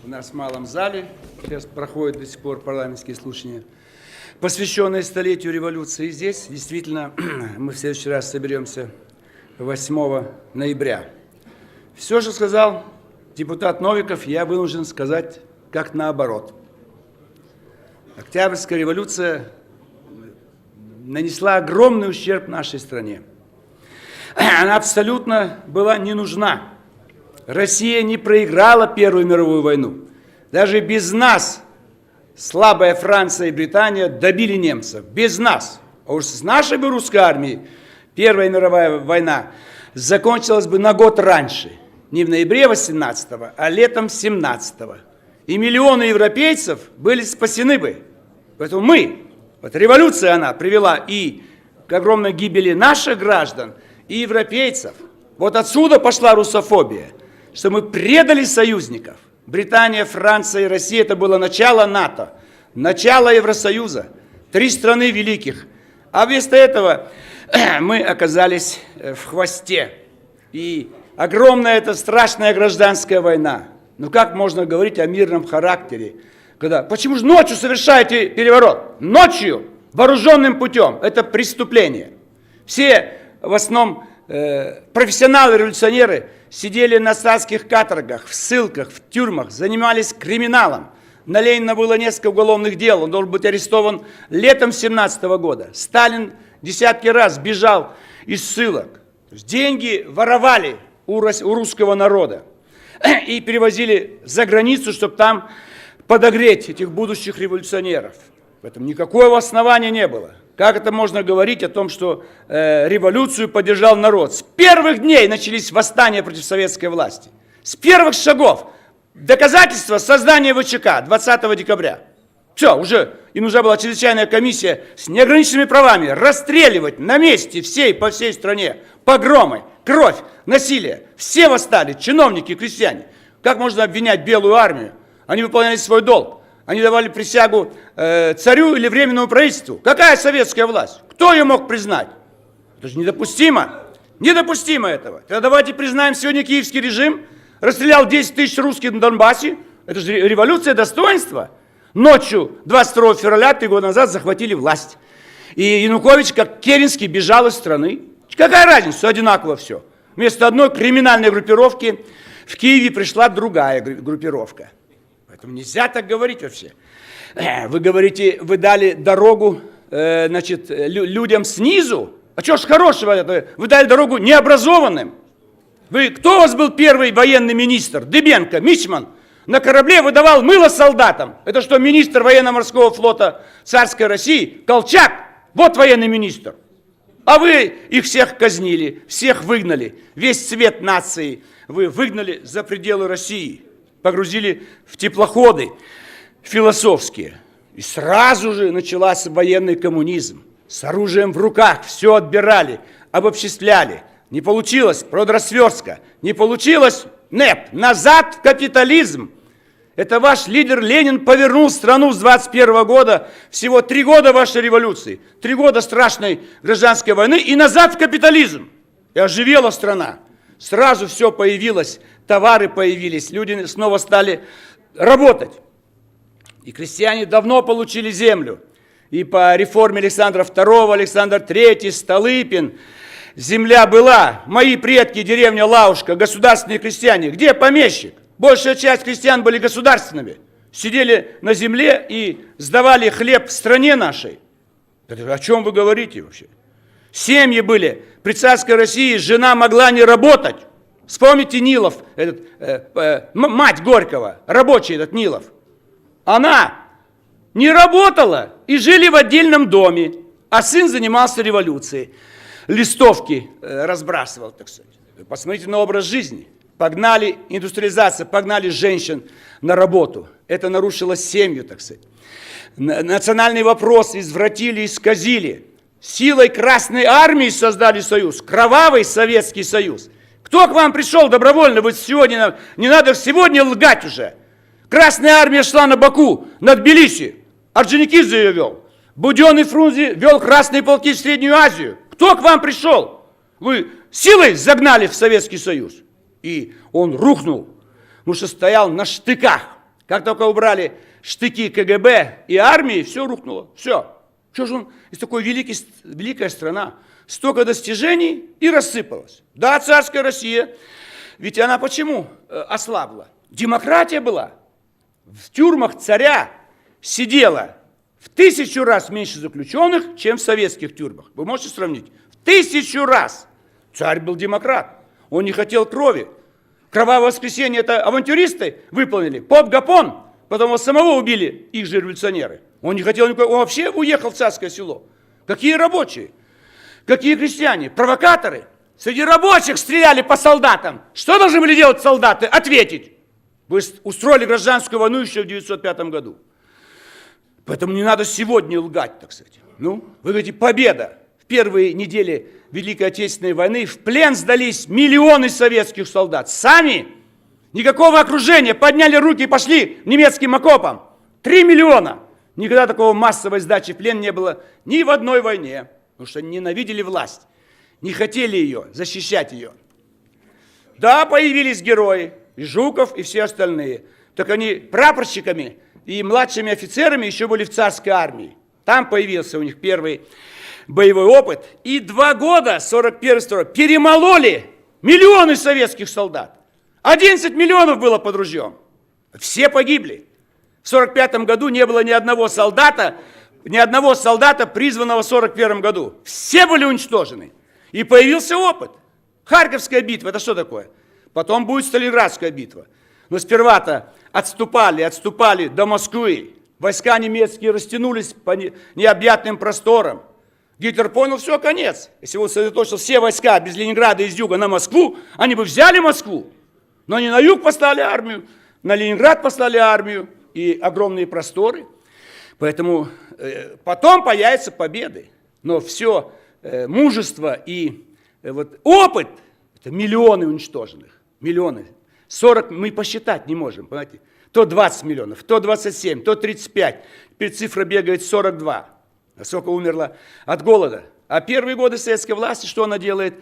у нас в малом зале. Сейчас проходят до сих пор парламентские слушания, посвященные столетию революции. И здесь действительно мы в следующий раз соберемся 8 ноября. Все, что сказал депутат Новиков, я вынужден сказать как наоборот. Октябрьская революция нанесла огромный ущерб нашей стране. Она абсолютно была не нужна. Россия не проиграла Первую мировую войну. Даже без нас слабая Франция и Британия добили немцев. Без нас. А уж с нашей бы русской армией Первая мировая война закончилась бы на год раньше. Не в ноябре 18-го, а летом 17-го. И миллионы европейцев были спасены бы. Поэтому вот революция она привела и к огромной гибели наших граждан, и европейцев. Вот отсюда пошла русофобия, что мы предали союзников. Британия, Франция и Россия – это было начало НАТО, начало Евросоюза, 3 страны великих. А вместо этого мы оказались в хвосте. И огромная эта страшная гражданская война. Ну как можно говорить о мирном характере? Почему же ночью совершаете переворот? Ночью, вооруженным путем. Это преступление. Все, в основном, профессионалы-революционеры сидели на царских каторгах, в ссылках, в тюрьмах, занимались криминалом. На Ленина было несколько уголовных дел, он должен быть арестован летом 17 года. Сталин десятки раз бежал из ссылок. Деньги воровали у русского народа и перевозили за границу, чтобы там подогреть этих будущих революционеров. В этом никакого основания не было. Как это можно говорить о том, что революцию поддержал народ? С первых дней начались восстания против советской власти. С первых шагов. Доказательство создания ВЧК 20 декабря. Все, уже им нужна была чрезвычайная комиссия с неограниченными правами расстреливать на месте по всей стране. Погромы, кровь, насилие. Все восстали, чиновники, крестьяне. Как можно обвинять Белую армию? Они выполняли свой долг. Они давали присягу царю или временному правительству. Какая советская власть? Кто ее мог признать? Это же недопустимо. Недопустимо этого. Тогда давайте признаем сегодня киевский режим. Расстрелял 10 тысяч русских на Донбассе. Это же революция достоинства. Ночью 22 февраля 3 года назад захватили власть. И Янукович, как Керенский, бежал из страны. Какая разница? Одинаково все. Вместо одной криминальной группировки в Киеве пришла другая группировка. Поэтому нельзя так говорить вообще. Вы говорите, вы дали дорогу людям снизу. А что ж хорошего? Вы дали дорогу необразованным. Кто у вас был первый военный министр? Дыбенко, Мичман. На корабле выдавал мыло солдатам. Это что, министр военно-морского флота царской России? Колчак. Вот военный министр. А вы их всех казнили, всех выгнали. Весь цвет нации вы выгнали за пределы России. Погрузили в теплоходы философские. И сразу же начался военный коммунизм. С оружием в руках все отбирали, обобществляли. Не получилось продросверстка, не получилось НЭП. Назад в капитализм. Это ваш лидер Ленин повернул страну с 21 года. Всего 3 года вашей революции. 3 года страшной гражданской войны и назад в капитализм. И оживела страна. Сразу все появилось, товары появились, люди снова стали работать. И крестьяне давно получили землю. И по реформе Александра II, Александр III, Столыпин, земля была. Мои предки, деревня Лаушка, государственные крестьяне. Где помещик? Большая часть крестьян были государственными. Сидели на земле и сдавали хлеб в стране нашей. О чем вы говорите вообще? Семьи были. При царской России жена могла не работать. Вспомните Нилов, мать Горького, рабочий этот Нилов. Она не работала и жили в отдельном доме, а сын занимался революцией. Листовки разбрасывал, так сказать. Посмотрите на образ жизни. Погнали индустриализация, погнали женщин на работу. Это нарушило семью, так сказать. Национальный вопрос извратили, исказили. Силой Красной Армии создали союз, кровавый Советский Союз. Кто к вам пришел добровольно? Вы сегодня, не надо сегодня лгать уже. Красная Армия шла на Баку, на Тбилиси. Орджоникидзе ее вел. Будённый и Фрунзе вел красные полки в Среднюю Азию. Кто к вам пришел? Вы силой загнали в Советский Союз. И он рухнул, потому что стоял на штыках. Как только убрали штыки КГБ и армии, все рухнуло. Все. Что же он из такой великая страна? Столько достижений и рассыпалась. Да, царская Россия, ведь она почему ослабла? Демократия была. В тюрьмах царя сидело в 1000 раз меньше заключенных, чем в советских тюрьмах. Вы можете сравнить? В 1000 раз. Царь был демократ. Он не хотел крови. Кровавое воскресенье это авантюристы выполнили. Поп Гапон, потом его самого убили, их же революционеры. Он не хотел никакого, он вообще уехал в царское село. Какие рабочие? Какие крестьяне? Провокаторы? Среди рабочих стреляли по солдатам. Что должны были делать солдаты? Ответить. Вы устроили гражданскую войну еще в 1905 году. Поэтому не надо сегодня лгать, так сказать. Ну, вы говорите, победа. В первые недели Великой Отечественной войны в плен сдались миллионы советских солдат. Сами, никакого окружения, подняли руки и пошли немецким окопам. 3 миллиона. Никогда такого массовой сдачи в плен не было ни в одной войне. Потому что ненавидели власть, не хотели ее, защищать ее. Да, появились герои, и Жуков, и все остальные. Так они прапорщиками и младшими офицерами еще были в царской армии. Там появился у них первый боевой опыт. И 2 года, 41-42, перемололи миллионы советских солдат. 11 миллионов было под ружьем. Все погибли. В 45 году не было ни одного солдата, призванного в 41 году. Все были уничтожены. И появился опыт. Харьковская битва, это что такое? Потом будет Сталинградская битва. Но сперва-то отступали до Москвы. Войска немецкие растянулись по необъятным просторам. Гитлер понял, все, конец. Если он сосредоточил все войска без Ленинграда из юга на Москву, они бы взяли Москву. Но они на юг послали армию, на Ленинград послали армию и огромные просторы. Поэтому потом появятся победы. Но все мужество и вот опыт, это миллионы уничтоженных. Миллионы. 40 мы посчитать не можем, понимаете? То 20 миллионов, то 27, то 35. Теперь цифра бегает 42. Сколько умерло от голода. А первые годы советской власти, что она делает?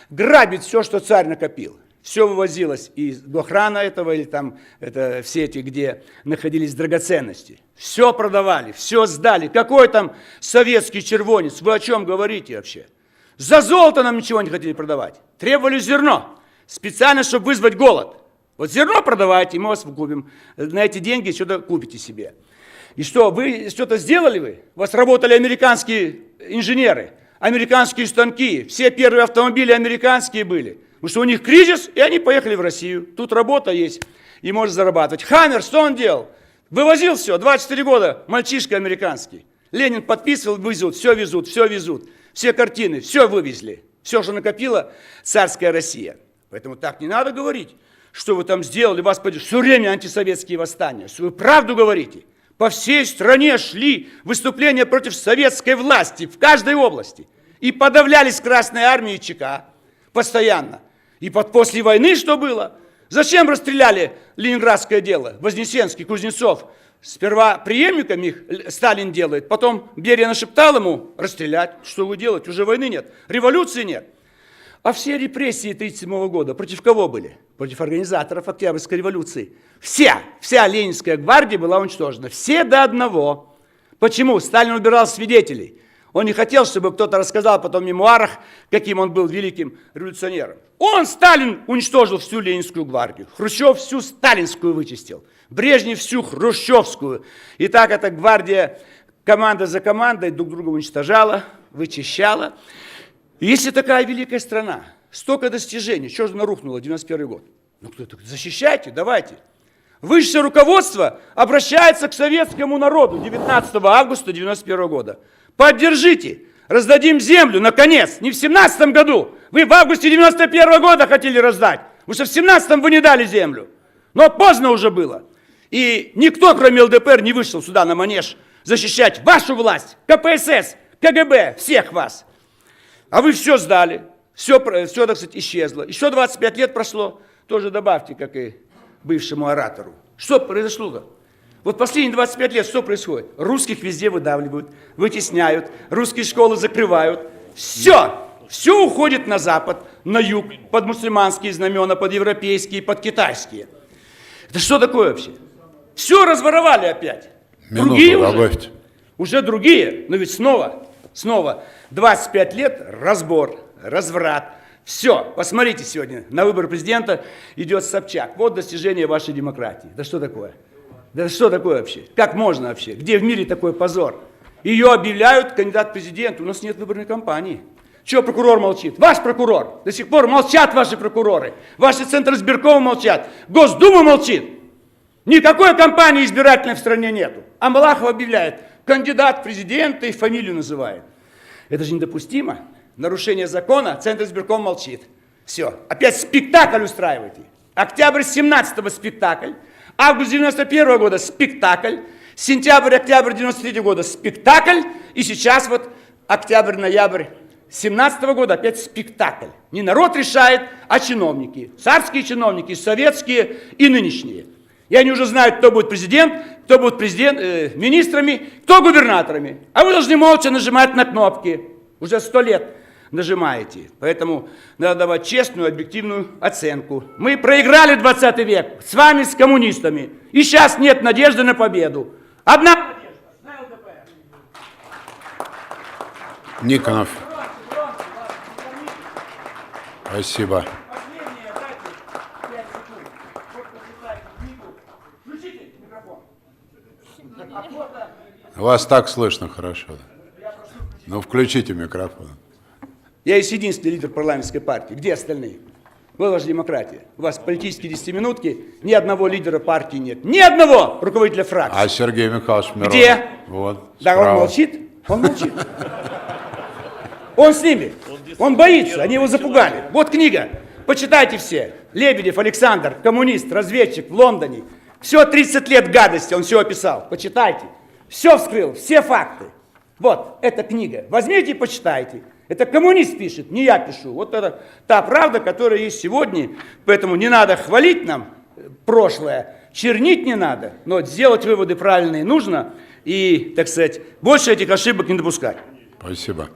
Грабит все, что царь накопил. Все вывозилось из охраны этого, или там это, все эти, где находились драгоценности. Все продавали, все сдали. Какой там советский червонец? Вы о чем говорите вообще? За золото нам ничего не хотели продавать. Требовали зерно. Специально, чтобы вызвать голод. Вот зерно продавайте, мы вас купим. На эти деньги что-то купите себе. И что, вы что-то сделали вы? У вас работали американские инженеры, американские станки. Все первые автомобили американские были. Потому что у них кризис, и они поехали в Россию. Тут работа есть, и может зарабатывать. Хаммер, что он делал? Вывозил все, 24 года, мальчишка американский. Ленин подписывал, везут, все везут, все везут. Все картины, все вывезли. Все, что накопила царская Россия. Поэтому так не надо говорить, что вы там сделали, вас все время антисоветские восстания. Вы правду говорите. По всей стране шли выступления против советской власти в каждой области. И подавлялись Красной армией и ЧК постоянно. И после войны что было? Зачем расстреляли Ленинградское дело? Вознесенский, Кузнецов. Сперва преемниками их Сталин делает, потом Берия нашептал ему расстрелять. Что вы делаете? Уже войны нет, революции нет. А все репрессии 1937 года против кого были? Против организаторов Октябрьской революции. Вся Ленинская гвардия была уничтожена. Все до одного. Почему? Сталин убирал свидетелей. Он не хотел, чтобы кто-то рассказал потом в мемуарах, каким он был великим революционером. Сталин, уничтожил всю Ленинскую гвардию. Хрущев всю сталинскую вычистил. Брежнев всю хрущевскую. И так эта гвардия, команда за командой, друг друга уничтожала, вычищала. Если такая великая страна, столько достижений, что же она рухнула, 91 год? Ну кто-то, защищайте, давайте. Высшее руководство обращается к советскому народу 19 августа 91 года. Поддержите, раздадим землю, наконец, не в 17 году. Вы в августе 91 года хотели раздать, потому что в 17 вы не дали землю. Но поздно уже было. И никто, кроме ЛДПР, не вышел сюда на манеж защищать вашу власть, КПСС, КГБ, всех вас. А вы все сдали, все, так сказать, исчезло. Еще 25 лет прошло, тоже добавьте, как и бывшему оратору. Что произошло-то? Вот последние 25 лет что происходит? Русских везде выдавливают, вытесняют, русские школы закрывают. Все уходит на запад, на юг, под мусульманские знамена, под европейские, под китайские. Это что такое вообще? Все разворовали опять. Минуту Другие добавьте. уже другие, но ведь снова 25 лет разбор, разврат. Все, посмотрите сегодня, на выборы президента идет Собчак. Вот достижение вашей демократии. Да что такое? Да что такое вообще? Как можно вообще? Где в мире такой позор? Ее объявляют кандидат в президент. У нас нет выборной кампании. Чего прокурор молчит? Ваш прокурор. До сих пор молчат ваши прокуроры. Ваши центры избиркома молчат. Госдума молчит. Никакой кампании избирательной в стране нету. А Малахов объявляет, кандидат в президенты и фамилию называет. Это же недопустимо. Нарушение закона, Центр избирком молчит. Все, опять спектакль устраиваете. Октябрь 17-го спектакль, август 91-го года спектакль, сентябрь-октябрь 93-го года спектакль, и сейчас вот октябрь-ноябрь 17-го года опять спектакль. Не народ решает, а чиновники. Царские чиновники, советские и нынешние. И они уже знают, кто будет президент, министрами, кто губернаторами. А вы должны молча нажимать на кнопки. Уже 100 лет нажимаете. Поэтому надо давать честную, объективную оценку. Мы проиграли 20 век с вами, с коммунистами. И сейчас нет надежды на победу. Одна надежда на ЛДПР. Никонов. Спасибо. Последнее, братья, 5 секунд. Вот почитайте книгу. Включите микрофон. Вас так слышно хорошо. Ну, включите микрофон. Я есть единственный лидер парламентской партии. Где остальные? Вот ваша демократия. У вас политические 10-минутки, ни одного лидера партии нет. Ни одного руководителя фракции. А Сергей Михайлович Миронов? Где? Вот, Да, справа. он молчит. Он молчит. Он с ними. Он боится. Они его запугали. Вот книга. Почитайте все. Лебедев Александр, коммунист, разведчик в Лондоне. Все 30 лет гадости, он все описал. Почитайте. Все вскрыл, все факты. Вот, эта книга. Возьмите и почитайте. Это коммунист пишет, не я пишу. Вот это та правда, которая есть сегодня. Поэтому не надо хвалить нам прошлое, чернить не надо, но сделать выводы правильные нужно и, так сказать, больше этих ошибок не допускать. Спасибо.